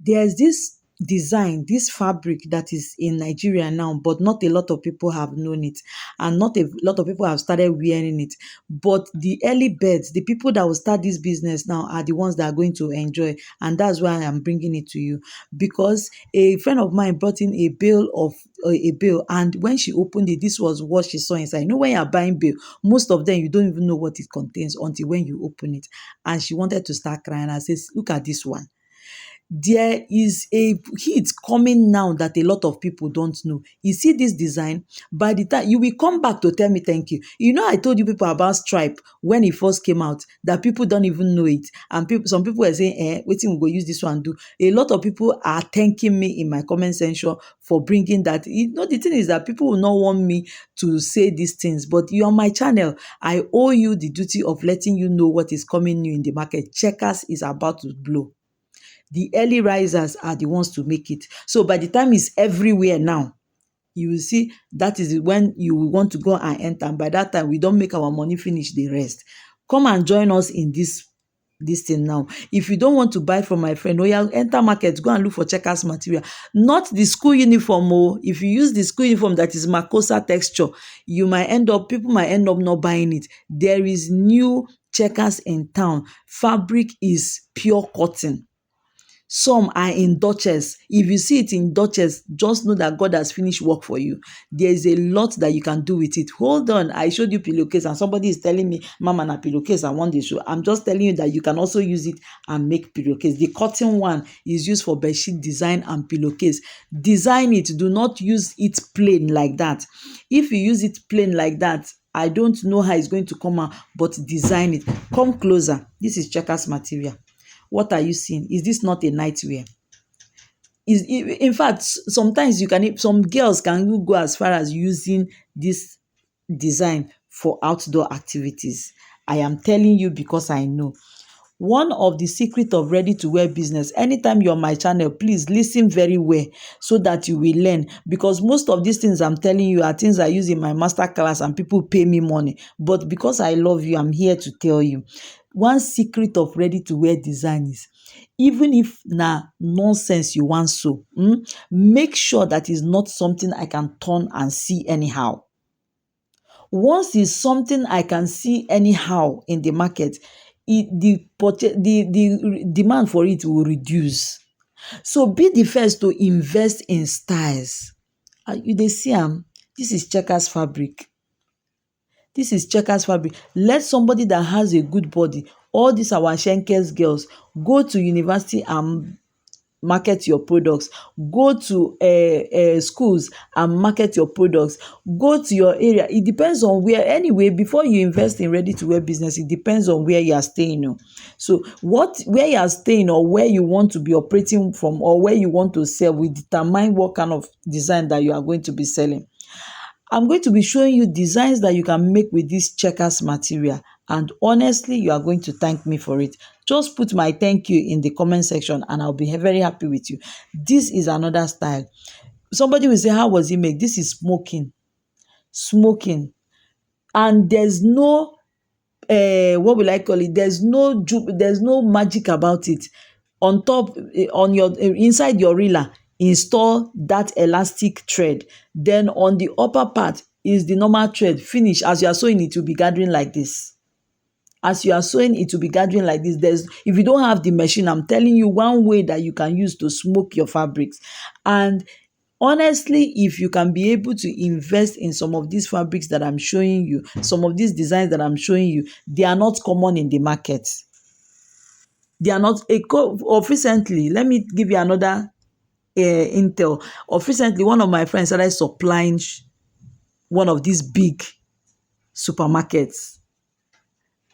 There's this design, this fabric that is in Nigeria now, but not a lot of people have known it, and not a lot of people have started wearing it. But the early birds, the people that will start this business now, are the ones that are going to enjoy, and that's why I am bringing it to you. Because a friend of mine brought in a bill, and when she opened it, this was what she saw inside. You know, when you're buying bill, most of them you don't even know what it contains until when you open it. And she wanted to start crying. I says, look at this one. There is a heat coming now that a lot of people don't know. You see this design, by the time you will come back to tell me thank you. You know, I told you people about Stripe when it first came out, that people don't even know it. And some people were saying, waiting, we go use this one do. A lot of people are thanking me in my comment section for bringing that. You know, the thing is that people will not want me to say these things, but you're on my channel. I owe you the duty of letting you know what is coming new in the market. Checkers is about to blow. The early risers are the ones to make it. So by the time it's everywhere now, you will see that is when you will want to go and enter. And by that time, we don't make our money finish the rest. Come and join us in this thing now. If you don't want to buy from my friend, oh yeah, enter market, go and look for Checkers material. Not the school uniform. Oh, if you use the school uniform that is Makosa texture, people might end up not buying it. There is new Checkers in town. Fabric is pure cotton. Some are in Duchess. If you see it in Duchess, just know that God has finished work for you. There is a lot that you can do with it. Hold on, I showed you pillowcase and somebody is telling me, Mama, na pillowcase I want this show. I'm just telling you that you can also use it and make pillowcase. The cotton one is used for bedsheet design and pillowcase. Design it. Do not use it plain like that. If you use it plain like that, I don't know how it's going to come out, but design it. Come closer. This is Checkers material. What are you seeing? Is this not a nightwear? In fact, sometimes some girls can even go as far as using this design for outdoor activities. I am telling you because I know. One of the secret of ready to wear business, anytime you're on my channel, please listen very well so that you will learn, because most of these things I'm telling you are things I use in my master class and people pay me money. But because I love you, I'm here to tell you. One secret of ready to wear design is, even if na nonsense you want so, make sure that is not something I can turn and see anyhow. Once it's something I can see anyhow in the market, the demand for it will reduce. So be the first to invest in styles. You dey see am, this is Checkers fabric. This is Checkers fabric. Let somebody that has a good body, all these our Shenkes girls, go to university and market your products. Go to schools and market your products. Go to your area. It depends on where. Anyway, before you invest in ready to wear business, it depends on where you are staying. So where you are staying or where you want to be operating from or where you want to sell will determine what kind of design that you are going to be selling. I'm going to be showing you designs that you can make with this Checkers material, and honestly, you are going to thank me for it. Just put my thank you in the comment section and I'll be very happy with you. This is another style. Somebody will say, how was it made? This is smoking, and there's no what will I call it? There's no magic about it. On top, on your inside your reeler, install that elastic thread. Then on the upper part is the normal thread. Finish. As you are sewing, it will be gathering like this. As you are sewing, it will be gathering like this. If you don't have the machine, I'm telling you one way that you can use to smoke your fabrics. And honestly, if you can be able to invest in some of these fabrics that I'm showing you, some of these designs that I'm showing you, they are not common in the market. They are not of recently. Let me give you another intel. Of recently, one of my friends started supplying one of these big supermarkets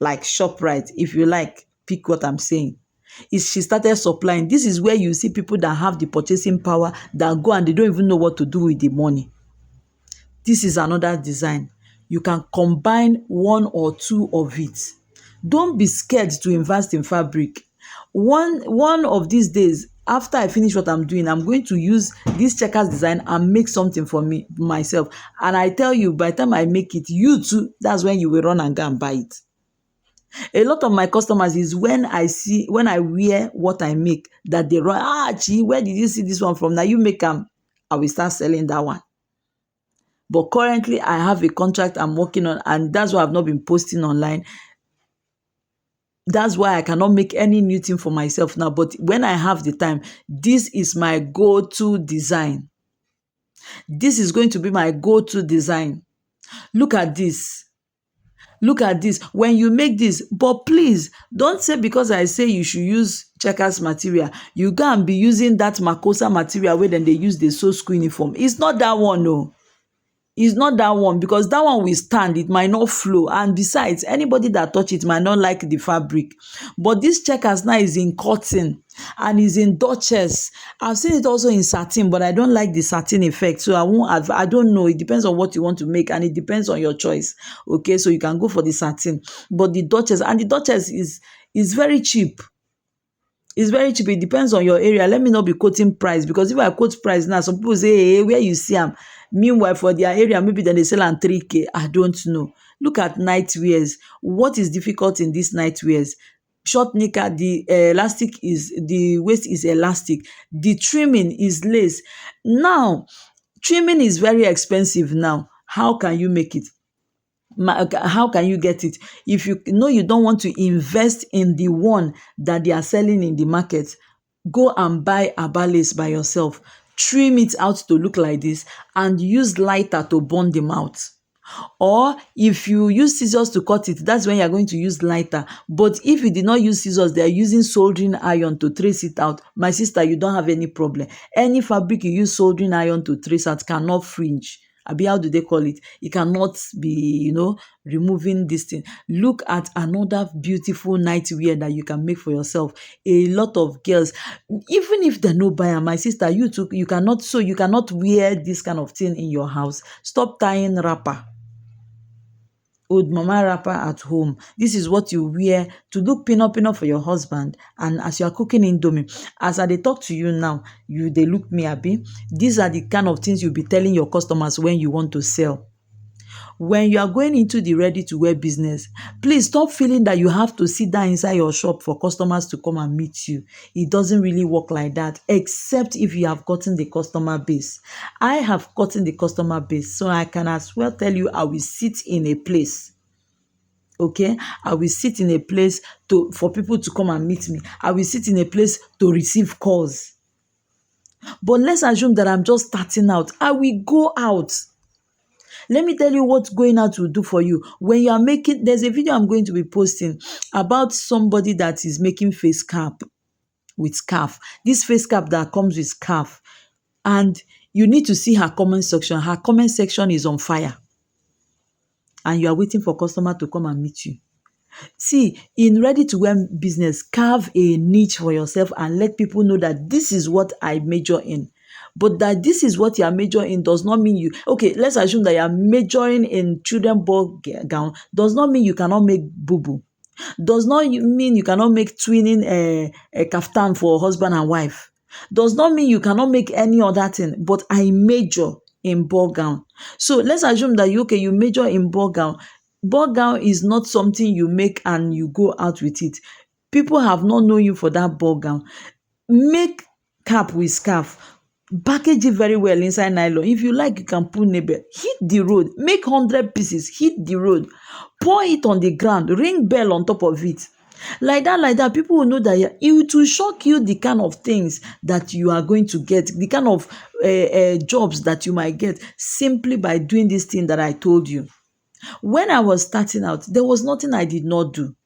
like ShopRite. If you like, pick what I'm saying. She started supplying. This is where you see people that have the purchasing power that go and they don't even know what to do with the money. This is another design. You can combine one or two of it. Don't be scared to invest in fabric. One of these days, after I finish what I'm doing, I'm going to use this Checkers design and make something for myself. And I tell you, by the time I make it, you too, that's when you will run and go and buy it. A lot of my customers is when I wear what I make that they run, Chi, where did you see this one from? Now you make them, I will start selling that one. But currently, I have a contract I'm working on, and that's why I've not been posting online. That's why I cannot make any new thing for myself now. But when I have the time, this is my go-to design. This is going to be my go-to design. Look at this. Look at this. When you make this, but please don't say because I say you should use checkers material, you go and be using that Makosa material where then they use the sew school uniform. It's not that one, no. It's not that one, because that one will stand, it might not flow, and besides, anybody that touch it might not like the fabric. But this checkers now is in cotton and is in Duchess. I've seen it also in satin, but I don't like the satin effect, so I don't know. It depends on what you want to make, and it depends on your choice. Okay, so you can go for the satin, but the Duchess, and the Duchess is very cheap. It's very cheap. It depends on your area. Let me not be quoting price, because if I quote price now, some people say, hey, where you see them? Meanwhile, for their area, maybe then they sell on 3K. I don't know. Look at night wears. What is difficult in these night wears? Short knicker, the the waist is elastic. The trimming is lace. Now, trimming is very expensive now. How can you make it? How can you get it? If you know you don't want to invest in the one that they are selling in the market, go and buy Aba lace by yourself. Trim it out to look like this and use lighter to burn them out. Or if you use scissors to cut it, that's when you're going to use lighter. But if you did not use scissors, they are using soldering iron to trace it out. My sister, you don't have any problem. Any fabric you use soldering iron to trace out cannot fringe. Abi, how do they call it? It cannot be, removing this thing. Look at another beautiful nightwear that you can make for yourself. A lot of girls, even if they no buy am, my sister, you too, you cannot wear this kind of thing in your house. Stop tying wrapper. Old mama wrapper at home. This is what you wear to look pinot for your husband. And as you are cooking indomie, as I dey talk to you now, they look me abi. These are the kind of things you'll be telling your customers when you want to sell. When you are going into the ready to wear business, please stop feeling that you have to sit down inside your shop for customers to come and meet you. It doesn't really work like that, except if you have gotten the customer base. I have gotten the customer base, so I can as well tell you I will sit in a place. Okay, I will sit in a place for people to come and meet me. I will sit in a place to receive calls. But let's assume that I'm just starting out. I will go out. Let me tell you what going out will do for you. When you are making, there's a video I'm going to be posting about somebody that is making face cap with scarf. This face cap that comes with scarf. And you need to see her comment section. Her comment section is on fire. And you are waiting for customer to come and meet you. See, in ready to wear business, carve a niche for yourself and let people know that this is what I major in. But that this is what you are majoring in does not mean you, okay, let's assume that you are majoring in children ball gown, does not mean you cannot make boo-boo. Does not mean you cannot make twinning a kaftan for husband and wife. Does not mean you cannot make any other thing, but I major in ball gown. So let's assume that you major in ball gown. Ball gown is not something you make and you go out with it. People have not known you for that ball gown. Make cap with scarf. Package it very well inside nylon. If you like, you can put neighbor. Hit the road. Make 100 pieces. Hit the road. Pour it on the ground. Ring bell on top of it. Like that, people will know that it will shock you the kind of things that you are going to get, the kind of jobs that you might get simply by doing this thing that I told you. When I was starting out, there was nothing I did not do.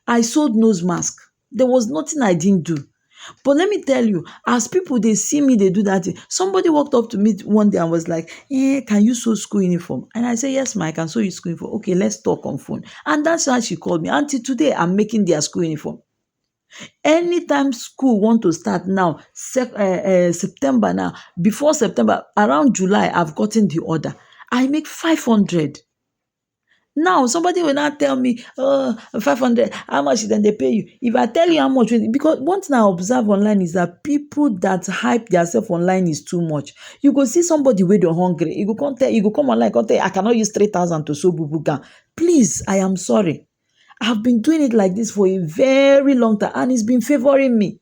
I sold nose mask. There was nothing I didn't do. But let me tell you, as people, they see me, they do that thing. Somebody walked up to me one day and was like, can you sew school uniform? And I said, yes, ma, I can sew you school uniform. Okay, let's talk on phone. And that's how she called me. Until today, I'm making their school uniform. Anytime school want to start now, September now, before September, around July, I've gotten the order. I make 500. Now, somebody will not tell me, 500, how much then they pay you? If I tell you how much, because one thing I observe online is that people that hype themselves online is too much. You go see somebody where they're hungry. You go come online, I cannot use 3,000 to sew bubu gown. Please, I am sorry. I've been doing it like this for a very long time, and it's been favoring me.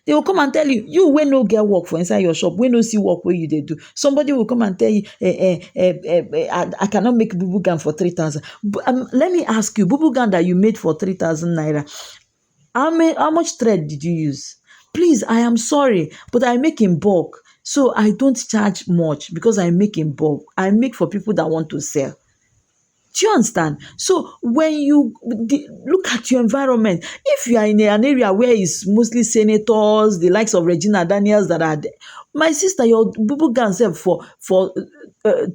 They will come and tell you, you wey no get work for inside your shop, wey no see work wey you dey do. Somebody will come and tell you, I cannot make bubu gown for 3,000. Let me ask you, bubu gown that you made for 3,000 naira, how much thread did you use? Please, I am sorry, but I make in bulk. So I don't charge much because I make in bulk. I make for people that want to sell. Do you understand? So when you look at your environment, if you are in an area where it's mostly senators, the likes of Regina Daniels that are there, my sister, your bubu gown sef for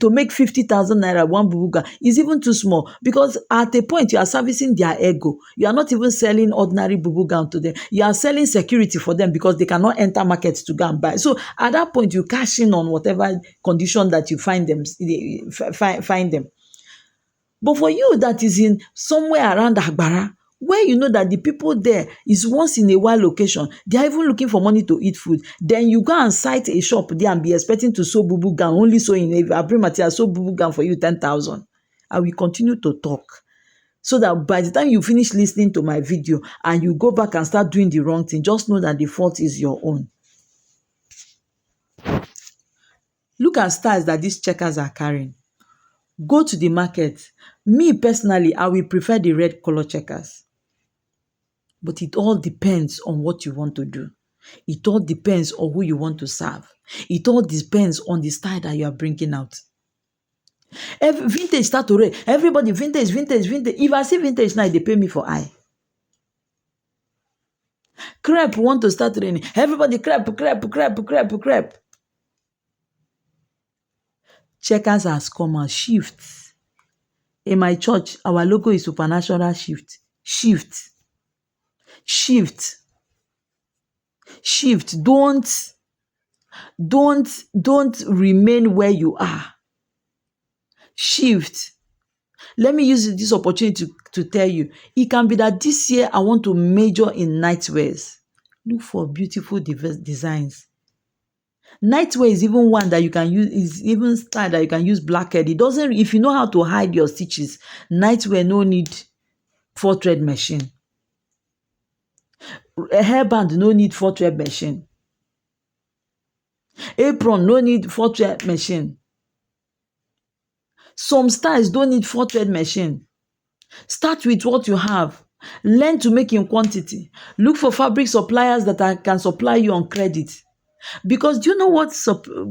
to make 50,000 naira one bubu gown is even too small, because at a point you are servicing their ego. You are not even selling ordinary bubu gown to them. You are selling security for them because they cannot enter markets to go and buy. So at that point, you cash in on whatever condition that you find them. Find them. But for you that is in somewhere around Agbara, where you know that the people there is once in a while location, they are even looking for money to eat food, then you go and cite a shop there and be expecting to sew bubu gown, only sewing, if I bring material, sew bubu gown for you 10,000. I will continue to talk, so that by the time you finish listening to my video and you go back and start doing the wrong thing, just know that the fault is your own. Look at styles that these checkers are carrying. Go to the market. Me personally, I will prefer the red color checkers. But it all depends on what you want to do. It all depends on who you want to serve. It all depends on the style that you are bringing out. Vintage start to rain. Everybody, vintage. If I see vintage now, they pay me for eye. Crepe want to start raining. Everybody, crepe. Checkers has come out. Shift. In my church, our logo is Supernatural Shift. Shift. Don't remain where you are. Shift. Let me use this opportunity to tell you, it can be that this year I want to major in nightwears. Look for beautiful designs. Nightwear is even one that you can use, is even style that you can use blackhead. It doesn't, if you know how to hide your stitches, nightwear no need 4-thread machine. A hairband no need 4-thread machine. Apron no need 4-thread machine. Some styles don't need 4-thread machine. Start with what you have. Learn to make in quantity. Look for fabric suppliers that can supply you on credit. Because do you know what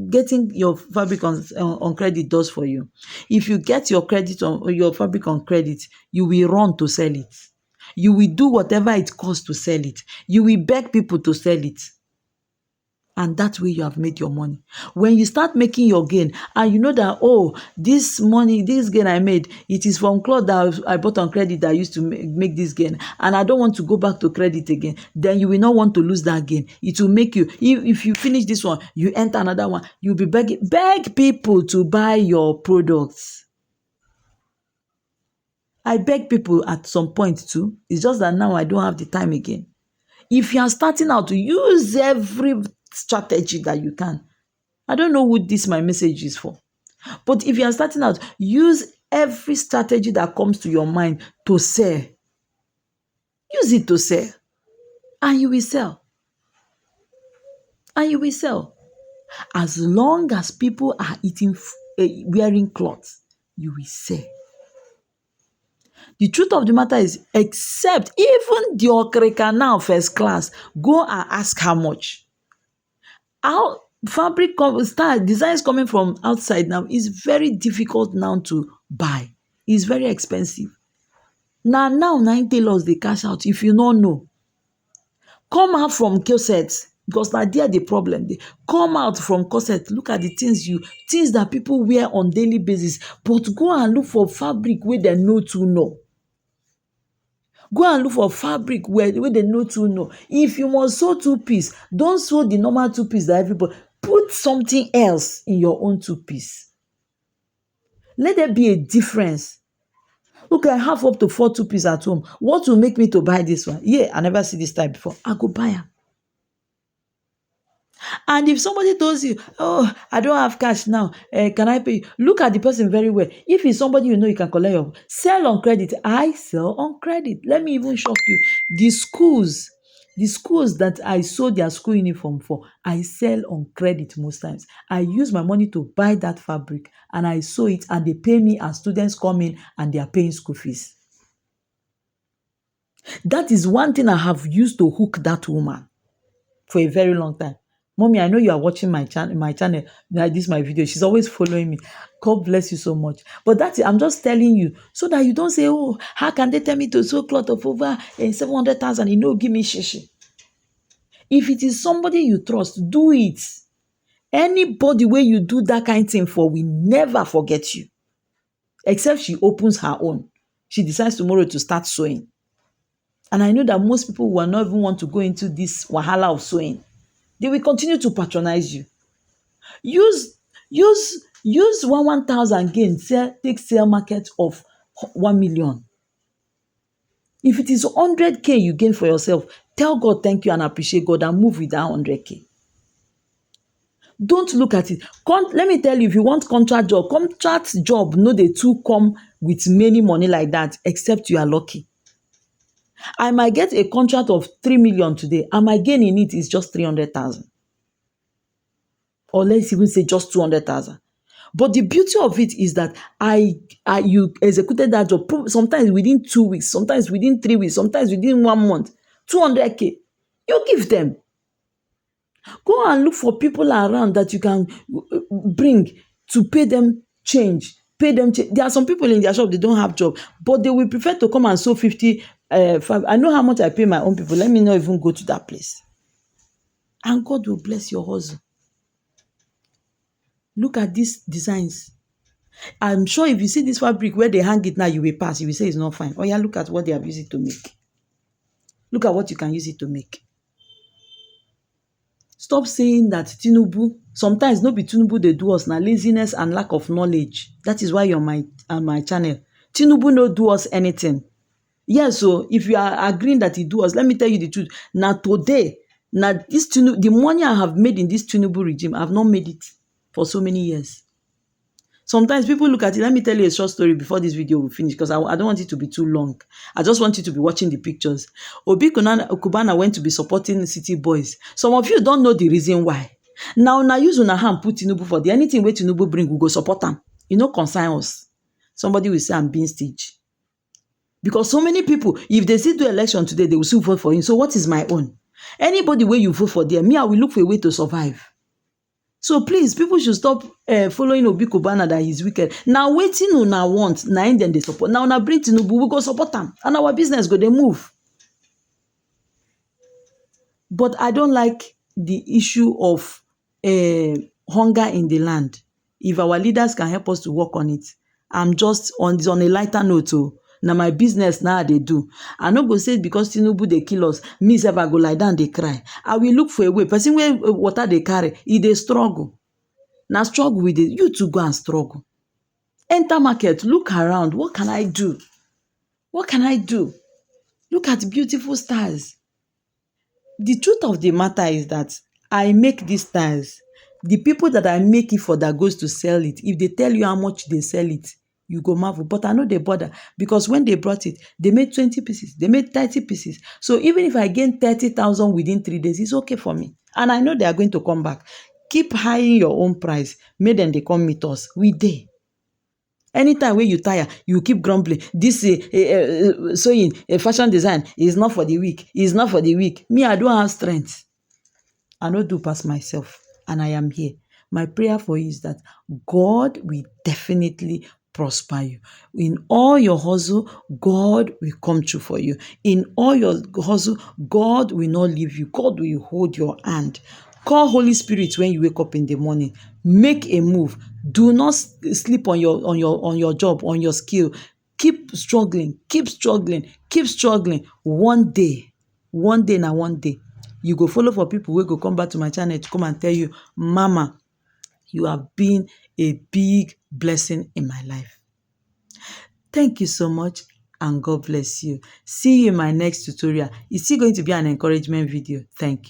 getting your fabric on credit does for you? If you get your fabric on credit, you will run to sell it. You will do whatever it costs to sell it. You will beg people to sell it. And that way you have made your money. When you start making your gain and you know that, oh, this gain I made, it is from cloth that I bought on credit that I used to make this gain, and I don't want to go back to credit again, then you will not want to lose that gain. It will make you, if you finish this one, you enter another one, you'll be beg people to buy your products. I beg people at some point too. It's just that now I don't have the time again. If you are starting out, to use every strategy that you can. I don't know who this my message is for. But if you are starting out, use every strategy that comes to your mind to sell. Use it to sell. And you will sell. As long as people are wearing clothes, you will sell. The truth of the matter is, except even the okrika now first class, go and ask how much. How fabric style designs coming from outside now is very difficult now to buy. It's very expensive. Now tailors they cash out. If you don't know, come out from corsets, because now there the problem. They come out from corset. Look at the things that people wear on daily basis, but go and look for fabric where they know to know. Go and look for fabric where they know to know. If you must sew 2-piece, don't sew the normal 2-piece that everybody. Put something else in your own 2-piece. Let there be a difference. Okay, I have up to 4 2-piece at home. What will make me to buy this one? Yeah, I never see this type before. I go buy am. And if somebody tells you, oh, I don't have cash now, can I pay you? Look at the person very well. If it's somebody you know you can collect your, sell on credit. I sell on credit. Let me even shock you. The schools that I sold their school uniform for, I sell on credit most times. I use my money to buy that fabric and I sew it and they pay me as students come in and they are paying school fees. That is one thing I have used to hook that woman for a very long time. Mommy, I know you are watching my channel, like this my video. She's always following me. God bless you so much. But that's it. I'm just telling you so that you don't say, oh, how can they tell me to sew cloth of over 700,000? You know, give me shishi. If it is somebody you trust, do it. Anybody where you do that kind of thing for will never forget you. Except she opens her own. She decides tomorrow to start sewing. And I know that most people will not even want to go into this wahala of sewing. They will continue to patronize you. Use 1,000 gain, take sale market of 1 million. If it is 100K you gain for yourself, tell God thank you and appreciate God and move with that 100K. Don't look at it. Let me tell you, if you want contract job no dey too come with many money like that except you are lucky. I might get a contract of 3 million today and my gain in it is just 300,000. Or let's even say just 200,000. But the beauty of it is that you executed that job sometimes within 2 weeks, sometimes within 3 weeks, sometimes within 1 month. 200K, you give them. Go and look for people around that you can bring to pay them change. There are some people in their shop, they don't have job, but they will prefer to come and sew 50. I know how much I pay my own people. Let me not even go to that place. And God will bless your hustle. Look at these designs. I'm sure if you see this fabric where they hang it now, you will pass. You will say it's not fine. Oh yeah, look at what they have used it to make. Look at what you can use it to make. Stop saying that Tinubu, sometimes no be Tinubu dey do us, na laziness and lack of knowledge. That is why you're on my channel. Tinubu no do us anything. Yes, so if you are agreeing that he do us, let me tell you the truth. Now today, this Tinubu, the money I have made in this Tinubu regime, I have not made it for so many years. Sometimes people look at it. Let me tell you a short story before this video will finish because I don't want it to be too long. I just want you to be watching the pictures. Obi Kubana went to be supporting City Boys. Some of you don't know the reason why. Now use una hand put Tinubu for the anything wey Tinubu bring, we go support am. E no concern us. Somebody will say I'm being staged. Because so many people, if they still do election today, they will still vote for him. So what is my own? Anybody where you vote for them, me, I will look for a way to survive. So please, people should stop following Obi Kubana that he's wicked. Now wetin una want, na im dem dey support. Now una bring Tinubu, we go support am, and our business go dey move. But I don't like the issue of hunger in the land. If our leaders can help us to work on it, I'm just on a lighter note. Na my business now they do. I no go say because Tinubu dey kill us, me sef I go lie down dey cry. I will look for a way. Person wey water dey carry, e dey struggle. Na struggle with it. You too go and struggle. Enter market, look around. What can I do? What can I do? Look at beautiful styles. The truth of the matter is that I make these styles. The people that I make it for that goes to sell it, if they tell you how much they sell it, you go marvel. But I know they bother because when they brought it, they made 20 pieces, they made 30 pieces. So even if I gain 30,000 within 3 days, it's okay for me. And I know they are going to come back. Keep high your own price. Make them they come meet us. We dey. Anytime when you tire, you keep grumbling. This sewing, fashion design is not for the weak. It's not for the weak. Me, I don't have strength. I no do pass myself, and I am here. My prayer for you is that God will definitely prosper you. In all your hustle, God will come true for you. In all your hustle, God will not leave you. God will hold your hand. Call Holy Spirit when you wake up in the morning. Make a move. Do not sleep on your job, on your skill. Keep struggling. Keep struggling. Keep struggling. One day, you go follow for people wey go come back to my channel to come and tell you, Mama, you have been a big blessing in my life. Thank you so much and God bless you. See you in my next tutorial. It's still going to be an encouragement video. Thank you.